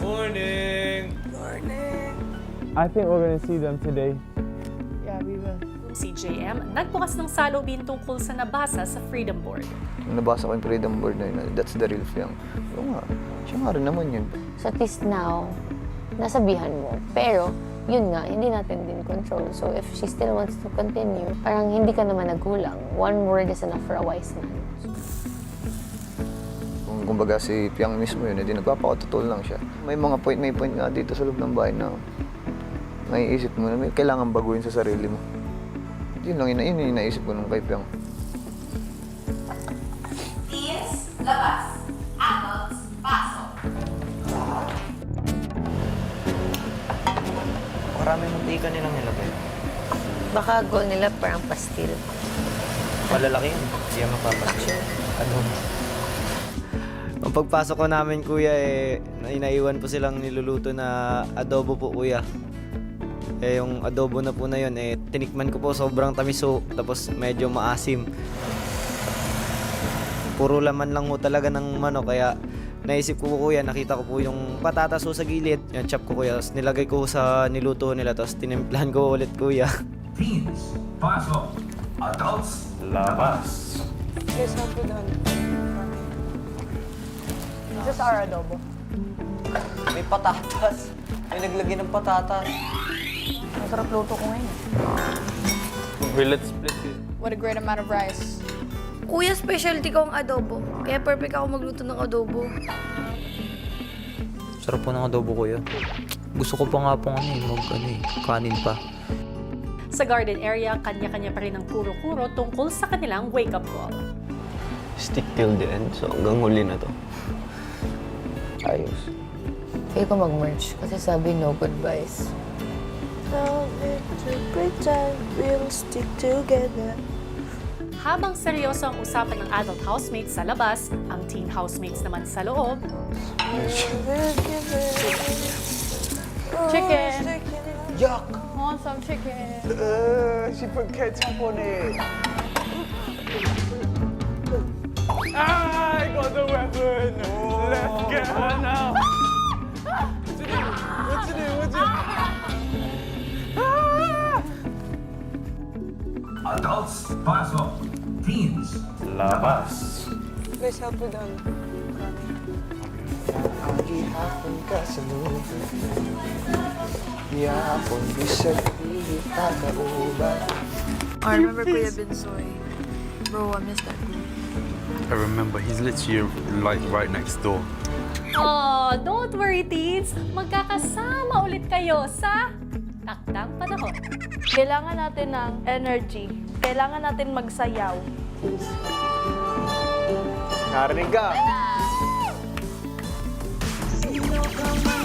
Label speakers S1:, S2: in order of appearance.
S1: Morning!
S2: Morning!
S3: I think we're gonna see them today.
S2: Yeah, we will.
S4: Si JM, nagbukas ng salubin tungkol sa nabasa sa Freedom Board.
S5: Nung nabasa ko yung Freedom Board na yun, that's the real Fiang. Oo nga, siya nga rin naman yun.
S6: So at least now, nasabihan mo. Pero, yun nga, hindi natin din control. So if she still wants to continue, parang hindi ka naman nagkulang. One word is enough for a wise man.
S5: Kung kumbaga si Fiang mismo yun, hindi nagpapakatotoo lang siya. May mga point nga dito sa loob ng bahay na may isip mo na may kailangan baguhin sa sarili mo. Yun lang, yun yung naisip ko nung kay Fiang.
S7: Teens, labas. Adults, pasok.
S1: Maraming muntika nilang nilagay.
S6: Baka goal nila parang pastil.
S1: Malalaki yun. Hindi yan mapapasin. Ano?
S8: Ang pagpasok ko namin, kuya, naiwan po silang niluluto na adobo po, kuya. Yung adobo na po na yun, tinikman ko po, sobrang tamiso, tapos medyo maasim. Puro laman lang ho talaga ng manok, kaya naisip ko po, kuya, nakita ko po yung patatas ho sa gilid, yung chop ko, kuya, tapos nilagay ko sa niluto nila, tapos tinimplahan ko ulit, kuya.
S9: Teens, pasok. Adults,
S1: Labas!
S2: Guys, how we done? This is our adobo.
S1: May patatas. May naglagay ng patatas.
S2: Masarap luto ko ngayon.
S3: Let's split it.
S2: What a great amount of rice.
S10: Kuya, specialty ko ang adobo. Kaya perfect ako magluto ng adobo.
S8: Sarap po ng adobo, kuya. Gusto ko pa nga pong kanin pa.
S4: Sa garden area, kanya-kanya pa rin ang kuro-kuro tungkol sa kanilang wake-up call.
S3: Stick till the end, so hanggang huli na to. Ayos.
S6: Kaya ko mag-merge kasi sabi no goodbyes.
S2: Tell me to pretend we'll stick together.
S4: Habang seryoso ang usapan ng adult housemates sa labas, ang teen housemates naman sa loob,
S2: Chicken!
S3: Yuck!
S2: Want some chicken?
S3: She put ketchup on it. I got the weapon. Let's get her now. What to do?
S9: adults, pasok. Teens,
S1: Labas!
S2: Guys, how we done?
S5: Ang gihapon ka sa lupa. Gihapon bisag pilit tagauban.
S10: I remember Kuya Binsoy. Bro, I miss that group.
S11: I remember, he's literally like right next door.
S4: oh, don't worry teens, magkakasama ulit kayo sa takdang panahon.
S2: Kailangan natin ng energy. Kailangan natin magsayaw.
S3: Narinig ka?
S2: Sino ka man